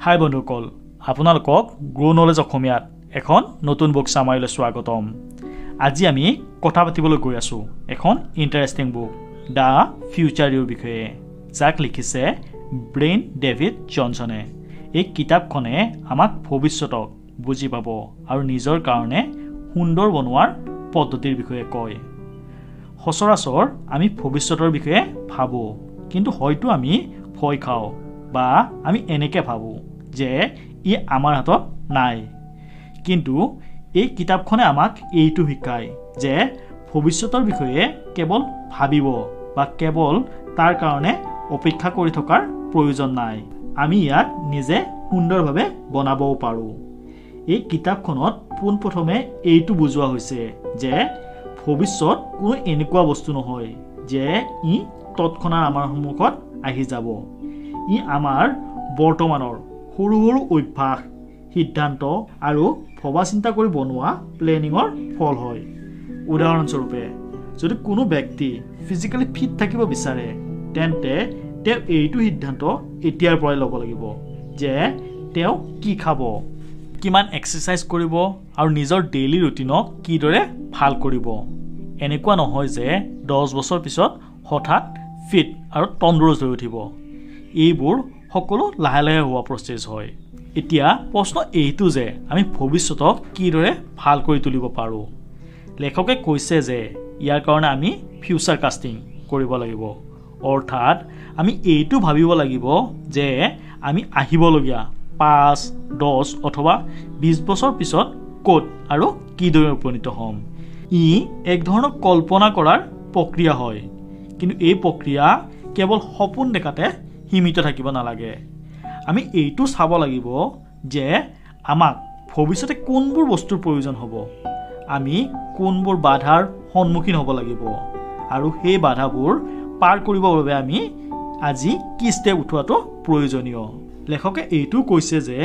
হাই বন্ধুসকল, আপোনালোকক গ্ৰ' নলেজ অসমীয়াত এখন নতুন বুক চামাৰিলৈ স্বাগতম। আজি আমি কথা পাতিবলৈ গৈ আছোঁ এখন ইণ্টাৰেষ্টিং বুক দ্য ফিউচাৰ ইউৰ বিষয়ে, যাক লিখিছে ব্ৰেইন ডেভিড জনছনে। এই কিতাপখনে আমাক ভৱিষ্যতক বুজি পাব আৰু নিজৰ কাৰণে সুন্দৰ বনোৱাৰ পদ্ধতিৰ বিষয়ে কয়। সচৰাচৰ আমি ভৱিষ্যতৰ বিষয়ে ভাবোঁ, কিন্তু হয়তো আমি ভয় খাওঁ বা আমি এনেকৈ ভাবোঁ যে ই আমাৰ হাতত নাই। কিন্তু এই কিতাপখনে আমাক এইটো শিকায় যে ভৱিষ্যতৰ বিষয়ে কেৱল ভাবিব বা কেৱল তাৰ কাৰণে অপেক্ষা কৰি থকাৰ প্ৰয়োজন নাই। আমি ইয়াক নিজে সুন্দৰভাৱে বনাবও পাৰোঁ। এই কিতাপখনত পোনপ্ৰথমে এইটো বুজোৱা হৈছে যে ভৱিষ্যত কোনো এনেকুৱা বস্তু নহয় যে ই তৎক্ষণাত আমাৰ সন্মুখত আহি যাব। ই আমাৰ বৰ্তমানৰ সৰু সৰু অভ্যাস, সিদ্ধান্ত আৰু ভবা চিন্তা কৰি বনোৱা প্লেনিঙৰ ফল হয়। উদাহৰণস্বৰূপে, যদি কোনো ব্যক্তি ফিজিকেলি ফিট থাকিব বিচাৰে, তেন্তে তেওঁ এইটো সিদ্ধান্ত এতিয়াৰ পৰাই ল'ব লাগিব যে তেওঁ কি খাব, কিমান এক্সাৰচাইজ কৰিব আৰু নিজৰ ডেইলি ৰুটিনক কিদৰে ভাল কৰিব। এনেকুৱা নহয় যে 10 বছৰ পিছত হঠাৎ ফিট আৰু তন্দুৰস্ত হৈ উঠিব। এইবোৰ সকলো লাহে লাহে হোৱা প্ৰচেছ হয়। এতিয়া প্ৰশ্ন এইটো যে আমি ভৱিষ্যতক কিদৰে ভাল কৰি তুলিব পাৰোঁ। লেখকে কৈছে যে ইয়াৰ কাৰণে আমি ফিউচাৰ কাষ্টিং কৰিব লাগিব, অৰ্থাৎ আমি এইটো ভাবিব লাগিব যে আমি আহিবলগীয়া 5, 10 অথবা 20 বছৰ পিছত ক'ত আৰু কিদৰে উপনীত হ'ম। ই এক ধৰণৰ কল্পনা কৰাৰ প্ৰক্ৰিয়া হয়, কিন্তু এই প্ৰক্ৰিয়া কেৱল সপোন দেখাতে সীমিত থাকিব নালাগে। আমি এইটো চাব লাগিব যে আমাক ভৱিষ্যতে কোনবোৰ বস্তুৰ প্ৰয়োজন হ'ব, আমি কোনবোৰ বাধাৰ সন্মুখীন হ'ব লাগিব আৰু সেই বাধাবোৰ পাৰ কৰিবৰ বাবে আমি আজি কি ষ্টেপ উঠোৱাটো প্ৰয়োজনীয়। লেখকে এইটো কৈছে যে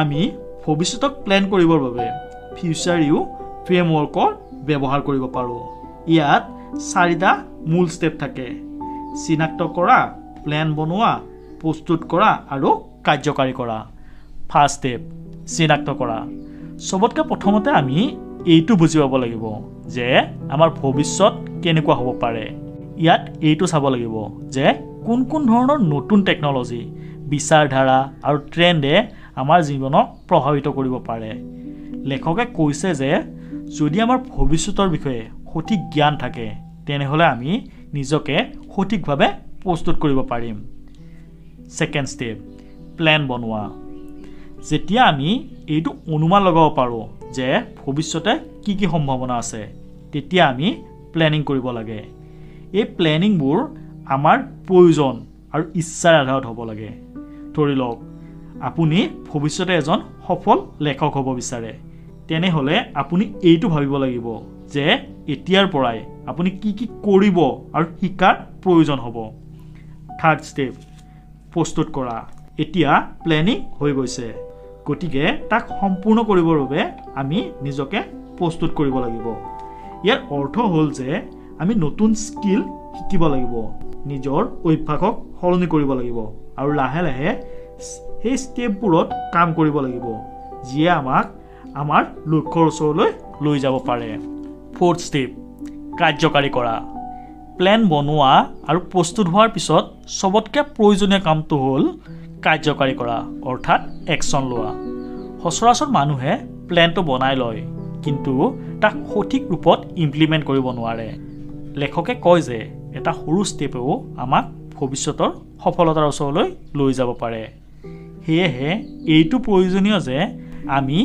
আমি ভৱিষ্যতক প্লেন কৰিবৰ বাবে ফিউচাৰ ইউ ফ্ৰেমৱৰ্কৰ ব্যৱহাৰ কৰিব পাৰোঁ। ইয়াত 4টা মূল ষ্টেপ থাকে: চিনাক্ত কৰা, প্লেন বনোৱা, প্ৰস্তুত কৰা আৰু কাৰ্যকাৰী কৰা। ফাৰ্ষ্ট ষ্টেপ, চিনাক্ত কৰা। চবতকৈ প্ৰথমতে আমি এইটো বুজি পাব লাগিব যে আমাৰ ভৱিষ্যত কেনেকুৱা হ'ব পাৰে। ইয়াত এইটো চাব লাগিব যে কোন কোন ধৰণৰ নতুন টেকন'লজি, বিচাৰধাৰা আৰু ট্ৰেণ্ডে আমাৰ জীৱনক প্ৰভাৱিত কৰিব পাৰে। লেখকে কৈছে যে যদি আমাৰ ভৱিষ্যতৰ বিষয়ে সঠিক জ্ঞান থাকে, তেনেহ'লে আমি নিজকে সঠিকভাৱে প্ৰস্তুত কৰিব পাৰিম। ছেকেণ্ড ষ্টেপ, প্লেন বনোৱা। যেতিয়া আমি এইটো অনুমান লগাব পাৰোঁ যে ভৱিষ্যতে কি কি সম্ভাৱনা আছে, তেতিয়া আমি প্লেনিং কৰিব লাগে। এই প্লেনিংবোৰ আমাৰ প্ৰয়োজন আৰু ইচ্ছাৰ আধাৰত হ'ব লাগে। ধৰি লওক, আপুনি ভৱিষ্যতে এজন সফল লেখক হ'ব বিচাৰে, তেনেহ'লে আপুনি এইটো ভাবিব লাগিব যে এতিয়াৰ পৰাই আপুনি কি কি কৰিব আৰু শিকাৰ প্ৰয়োজন হ'ব। থাৰ্ড ষ্টেপ, প্ৰস্তুত কৰা। এতিয়া প্লেনিং হৈ গৈছে, গতিকে তাক সম্পূৰ্ণ কৰিবৰ বাবে আমি নিজকে প্ৰস্তুত কৰিব লাগিব। ইয়াৰ অৰ্থ হ'ল যে আমি নতুন স্কিল শিকিব লাগিব, নিজৰ অভ্যাসক সলনি কৰিব লাগিব আৰু লাহে লাহে সেই ষ্টেপবোৰত কাম কৰিব লাগিব, যিয়ে আমাক আমাৰ লক্ষ্যৰ ওচৰলৈ লৈ যাব পাৰে। ফ'ৰ্থ ষ্টেপ, কাৰ্যকাৰী কৰা। প্লেন বনোৱা আৰু প্ৰস্তুত হোৱাৰ পিছত চবতকৈ প্ৰয়োজনীয় কামটো হ'ল কাৰ্যকাৰী কৰা, অৰ্থাৎ একশ্যন লোৱা। সচৰাচৰ মানুহে প্লেনটো বনাই লয়, কিন্তু তাক সঠিক ৰূপত ইমপ্লিমেণ্ট কৰিব নোৱাৰে। লেখকে কয় যে এটা সৰু ষ্টেপেও আমাক ভৱিষ্যতৰ সফলতাৰ ওচৰলৈ লৈ যাব পাৰে। সেয়েহে এইটো প্ৰয়োজনীয় যে আমি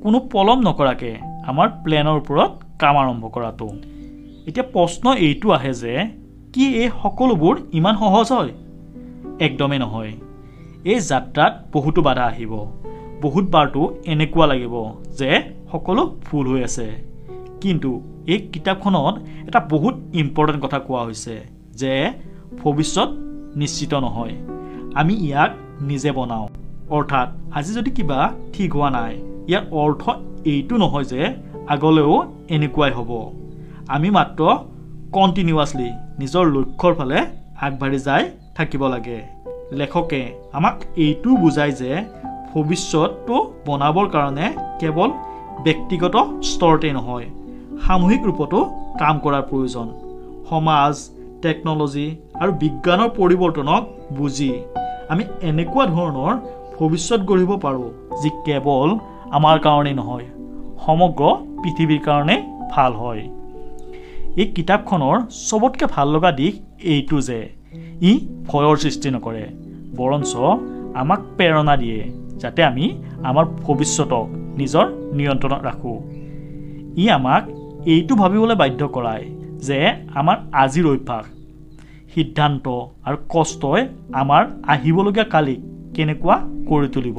কোনো পলম নকৰাকৈ আমাৰ প্লেনৰ ওপৰত কাম আৰম্ভ কৰাটো। এতিয়া প্ৰশ্ন এইটো আহে যে কি এই সকলোবোৰ ইমান সহজ হয়? একদমেই নহয়। এই যাত্ৰাত বহুতো বাধা আহিব। বহুত বাৰটো এনেকুৱা লাগিব যে সকলো ভুল হৈ আছে। কিন্তু এই কিতাপখনত এটা বহুত ইম্পৰ্টেণ্ট কথা কোৱা হৈছে যে ভৱিষ্যত নিশ্চিত নহয়, আমি ইয়াক নিজে বনাওঁ। অৰ্থাৎ আজি যদি কিবা ঠিক হোৱা নাই, ইয়াৰ অৰ্থ এইটো নহয় যে আগলৈও এনেকুৱাই হ'ব। আমি মাত্ৰ কণ্টিনিউৱাছলি নিজৰ লক্ষ্যৰ ফালে আগবাঢ়ি যাই থাকিব লাগে। লেখকে আমাক এইটো বুজায় যে ভৱিষ্যতটো বনাবৰ কাৰণে কেৱল ব্যক্তিগত স্তৰতে নহয়, সামূহিক ৰূপতো কাম কৰাৰ প্ৰয়োজন। সমাজ, টেকন'লজি আৰু বিজ্ঞানৰ পৰিৱৰ্তনক বুজি আমি এনেকুৱা ধৰণৰ ভৱিষ্যত গঢ়িব পাৰোঁ যি কেৱল আমাৰ কাৰণেই নহয়, সমগ্ৰ পৃথিৱীৰ কাৰণে ভাল হয়। এই কিতাপখনৰ চবতকৈ ভাল লগা দিশ এইটো যে ই ভয়ৰ সৃষ্টি নকৰে, বৰঞ্চ আমাক প্ৰেৰণা দিয়ে যাতে আমি আমাৰ ভৱিষ্যতক নিজৰ নিয়ন্ত্ৰণত ৰাখোঁ। ই আমাক এইটো ভাবিবলৈ বাধ্য কৰায় যে আমাৰ আজিৰ অভ্যাস, সিদ্ধান্ত আৰু কষ্টই আমাৰ আহিবলগীয়া কালিক কেনেকুৱা কৰি তুলিব।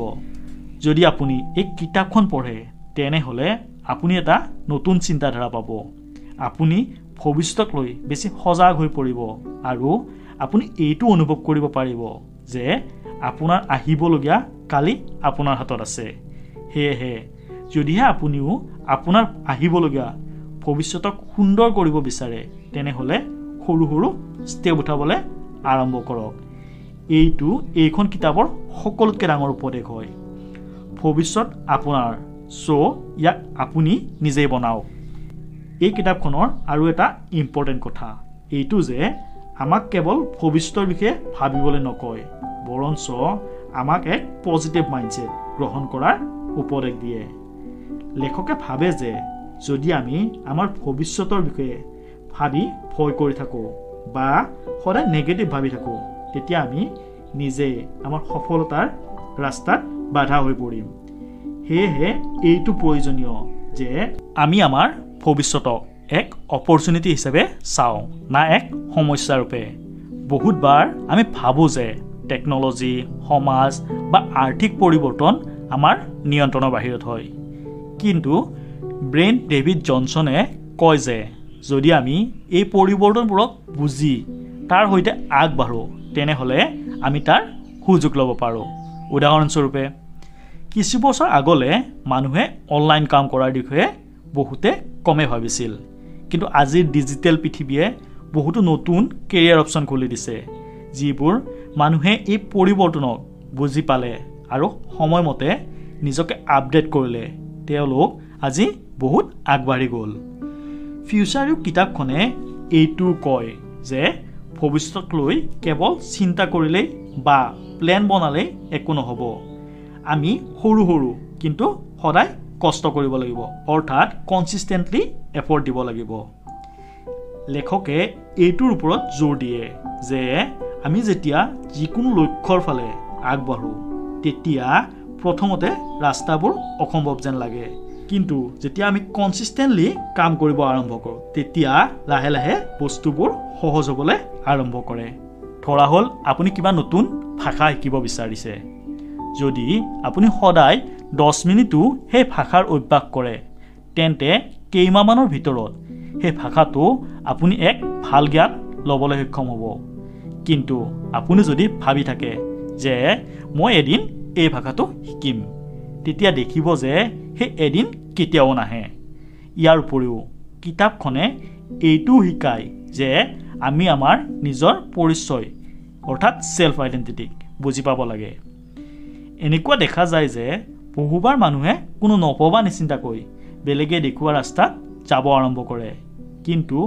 যদি আপুনি এই কিতাপখন পঢ়ে তেনেহ'লে আপুনি এটা নতুন চিন্তাধাৰা পাব। আপুনি ভৱিষ্যতক লৈ বেছি সজাগ হৈ পৰিব আৰু আপুনি এইটো অনুভৱ কৰিব পাৰিব যে আপোনাৰ আহিবলগীয়া কালি আপোনাৰ হাতত আছে। সেয়েহে যদিহে আপুনিও আপোনাৰ আহিবলগীয়া ভৱিষ্যতক সুন্দৰ কৰিব বিচাৰে তেনেহ'লে সৰু সৰু ষ্টেপ উঠাবলৈ আৰম্ভ কৰক। এইখন কিতাপৰ সকলোতকৈ ডাঙৰ উপদেশ হয়। ভৱিষ্যত আপোনাৰ, ইয়াক আপুনি নিজেই বনাওক। এই কিতাপখনৰ আৰু এটা ইম্পৰ্টেণ্ট কথা এইটো যে আমাক কেৱল ভৱিষ্যতৰ বিষয়ে ভাবিবলৈ নকয়, বৰঞ্চ আমাক এক পজিটিভ মাইণ্ডছেট গ্ৰহণ কৰাৰ উপদেশ দিয়ে। লেখকে ভাবে যে যদি আমি আমাৰ ভৱিষ্যতৰ বিষয়ে ভাবি ভয় কৰি থাকোঁ বা সদায় নেগেটিভ ভাবি থাকোঁ তেতিয়া আমি নিজে আমাৰ সফলতাৰ ৰাস্তাত বাধা হৈ পৰিম। সেয়েহে এইটো প্ৰয়োজনীয় যে আমি আমাৰ ভৱিষ্যতক এক অপৰচুনিটি হিচাপে চাওঁ, না এক সমস্যা ৰূপে। বহুতবাৰ আমি ভাবোঁ যে টেকন'লজি, সমাজ বা আৰ্থিক পৰিৱৰ্তন আমাৰ নিয়ন্ত্ৰণৰ বাহিৰত হয়। কিন্তু ব্ৰেইন ডেভিড জনছনে কয় যে যদি আমি এই পৰিৱৰ্তনবোৰক বুজি তাৰ সৈতে আগবাঢ়োঁ তেনেহ'লে আমি তাৰ সুযোগ ল'ব পাৰোঁ। উদাহৰণস্বৰূপে কিছু বছৰ আগলৈ মানুহে অনলাইন কাম কৰাৰ বিষয়ে বহুতে কমে ভাবিছিল, কিন্তু আজিৰ ডিজিটেল পৃথিৱীয়ে বহুতো নতুন কেৰিয়াৰ অপশ্যন খুলি দিছে, যিবোৰ মানুহে এই পৰিৱৰ্তনক বুজি পালে আৰু সময়মতে নিজকে আপডেট কৰিলে তেওঁলোক আজি বহুত আগবাঢ়ি গ'ল। ফিউচাৰ ইউ কিতাপখনে এইটো কয় যে ভৱিষ্যতক লৈ কেৱল চিন্তা কৰিলেই বা প্লেন বনালেই একো নহ'ব। আমি সৰু সৰু কিন্তু সদায় কষ্ট কৰিব লাগিব, অৰ্থাৎ কনচিষ্টেণ্টলি এফৰ্ট দিব লাগিব। লেখকে এইটোৰ ওপৰত জোৰ দিয়ে যে আমি যেতিয়া যিকোনো লক্ষ্যৰ ফালে আগবাঢ়োঁ তেতিয়া প্ৰথমতে ৰাস্তাবোৰ অসম্ভৱ যেন লাগে, কিন্তু যেতিয়া আমি কনচিষ্টেণ্টলি কাম কৰিব আৰম্ভ কৰোঁ তেতিয়া লাহে লাহে বস্তুবোৰ সহজ হ'বলৈ আৰম্ভ কৰে। ধৰা হ'ল আপুনি কিবা নতুন ভাষা শিকিব বিচাৰিছে। যদি আপুনি সদায় 10 মিনিটো সেই ভাষাৰ অভ্যাস কৰে তেন্তে কেইমাহমানৰ ভিতৰত সেই ভাষাটো আপুনি এক ভাল জ্ঞান ল'বলৈ সক্ষম হ'ব। কিন্তু আপুনি যদি ভাবি থাকে যে মই এদিন এই ভাষাটো শিকিম, তেতিয়া দেখিব যে সেই এদিন কেতিয়াও নাহে। ইয়াৰ উপৰিও কিতাপখনে এইটোও শিকায় যে আমি আমাৰ নিজৰ পৰিচয় অৰ্থাৎ ছেল্ফ আইডেণ্টিটিক বুজি পাব লাগে। এনেকুৱা দেখা যায় যে বহুবাৰ মানুহে কোনো নভবা নিচিন্তাকৈ বেলেগে দেখুওৱা ৰাস্তাত যাব আৰম্ভ কৰে, কিন্তু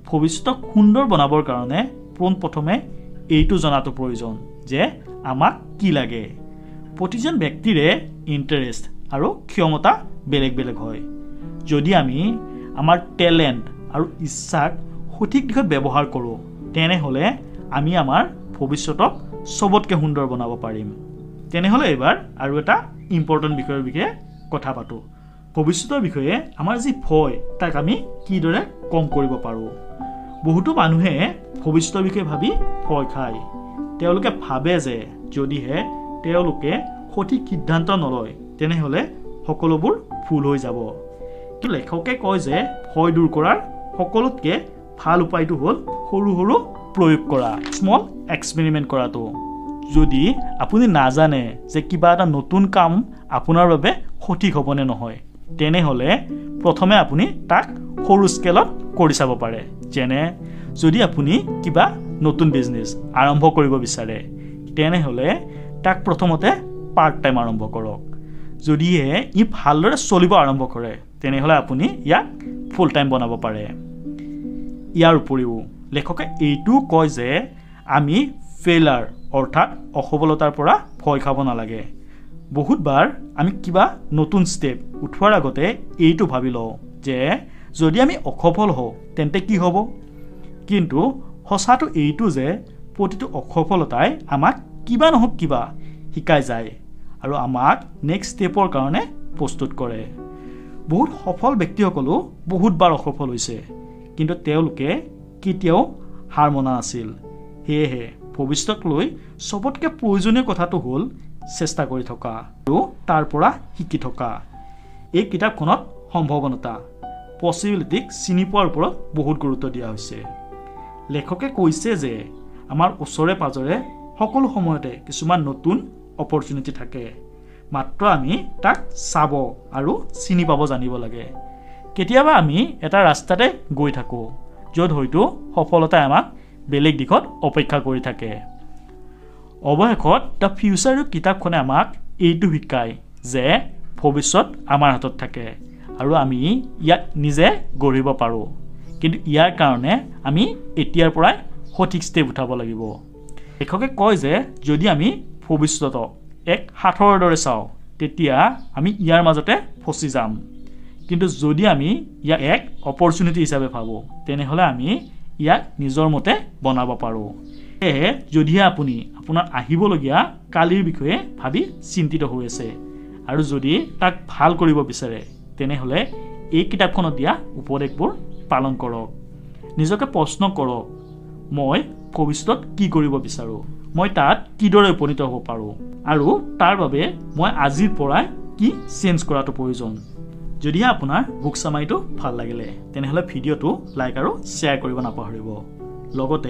ভৱিষ্যতক সুন্দৰ বনাবৰ কাৰণে পোনপ্ৰথমে এইটো জনাটো প্ৰয়োজন যে আমাক কি লাগে। প্ৰতিজন ব্যক্তিৰে ইণ্টাৰেষ্ট আৰু ক্ষমতা বেলেগ বেলেগ হয়। যদি আমি আমাৰ টেলেণ্ট আৰু ইচ্ছাক সঠিক দিশত ব্যৱহাৰ কৰোঁ তেনেহ'লে আমি আমাৰ ভৱিষ্যতক চবতকৈ সুন্দৰ বনাব পাৰিম। তেনেহ'লে এইবাৰ আৰু এটা ইম্পৰ্টেণ্ট বিষয়ৰ বিষয়ে কথা পাতোঁ। ভৱিষ্যতৰ বিষয়ে আমাৰ যি ভয় তাক আমি কিদৰে কম কৰিব পাৰোঁ। বহুতো মানুহে ভৱিষ্যতৰ বিষয়ে ভাবি ভয় খায়। তেওঁলোকে ভাবে যে যদিহে তেওঁলোকে সঠিক সিদ্ধান্ত নলয় তেনেহ'লে সকলোবোৰ ভুল হৈ যাব। কিন্তু লেখকে কয় যে ভয় দূৰ কৰাৰ সকলোতকৈ ভাল উপায়টো হ'ল সৰু সৰু প্ৰয়োগ কৰা, স্মল এক্সপেৰিমেণ্ট কৰাটো। যদি আপুনি নাজানে যে কিবা এটা নতুন কাম আপোনাৰ বাবে সঠিক হ'বনে নহয় তেনেহ'লে প্ৰথমে আপুনি তাক সৰু স্কেলত কৰি চাব পাৰে। যেনে যদি আপুনি কিবা নতুন বিজনেছ আৰম্ভ কৰিব বিচাৰে তেনেহ'লে তাক প্ৰথমতে পাৰ্ট টাইম আৰম্ভ কৰক যদিহে ই ভালদৰে চলিব আৰম্ভ কৰে তেনেহ'লে আপুনি ইয়াক ফুল টাইম বনাব পাৰে ইয়াৰ উপৰিও লেখকে এইটোও কয় যে আমি ফেইলাৰ অৰ্থাৎ অসফলতাৰ পৰা ভয় খাব নালাগে বহুতবাৰ আমি কিবা নতুন ষ্টেপ উঠোৱাৰ আগতে এইটো ভাবি লওঁ যে যদি আমি অসফল হওঁ তেন্তে কি হ'ব কিন্তু সঁচাটো এইটো যে প্ৰতিটো অসফলতাই আমাক কিবা নহওক কিবা শিকাই যায় আৰু আমাক নেক্সট ষ্টেপৰ কাৰণে প্ৰস্তুত কৰে বহুত সফল ব্যক্তিসকলো বহুতবাৰ অসফল হৈছে কিন্তু তেওঁলোকে কেতিয়াও হাৰ মনা নাছিল সেয়েহে ভৱিষ্যতলৈ সবতকৈ প্ৰয়োজনীয় কথাটো হ'ল চেষ্টা কৰি থকা আৰু তাৰ পৰা শিকি থকা এই কিতাপখনত সম্ভাৱনা পসিবিলিটিক চিনি পোৱাৰ ওপৰত বহুত গুৰুত্ব দিয়া হৈছে লেখকে কৈছে যে আমাৰ ওচৰে পাজৰে সকলো সময়তে কিছুমান নতুন অপৰচুনিটি থাকে মাত্ৰ আমি তাক চাব আৰু চিনি পাব জানিব লাগে কেতিয়াবা আমি এটা ৰাস্তাতে গৈ থাকো য'ত হয়তো সফলতাই আমাক বেলেগ দিশত অপেক্ষা কৰি থাকে অৱশেষত দ্য ফিউচাৰ কিতাপখনে আমাক এইটো শিকায় যে ভৱিষ্যত আমাৰ হাতত থাকে আৰু আমি ইয়াক নিজে গঢ়িব পাৰোঁ কিন্তু ইয়াৰ কাৰণে আমি এতিয়াৰ পৰাই সঠিক ষ্টেপ উঠাব লাগিব লেখকে কয় যে যদি আমি ভৱিষ্যতক এক সাঁথৰৰ দৰে চাওঁ তেতিয়া আমি ইয়াৰ মাজতে ফচি যাম কিন্তু যদি আমি ইয়াক এক অপৰচুনিটি হিচাপে ভাবোঁ তেনেহ'লে আমি ইয়াক নিজৰ মতে বনাব পাৰোঁ সেয়ে যদিহে আপুনি আপোনাৰ আহিবলগীয়া কালিৰ বিষয়ে ভাবি চিন্তিত হৈ আছে আৰু যদি তাক ভাল কৰিব বিচাৰে তেনেহ'লে এই কিতাপখনত দিয়া উপদেশবোৰ পালন কৰক নিজকে প্ৰশ্ন কৰক মই ভৱিষ্যতত কি কৰিব বিচাৰোঁ মই তাত কিদৰে উপনীত হ'ব পাৰোঁ আৰু তাৰ বাবে মই আজিৰ পৰাই কি চেঞ্জ কৰাটো প্ৰয়োজন যদিহে আপোনাৰ বুক চামাৰিটো ভাল লাগিলে তেনেহ'লে ভিডিঅ'টো লাইক আৰু শ্বেয়াৰ কৰিব নাপাহৰিব লগতে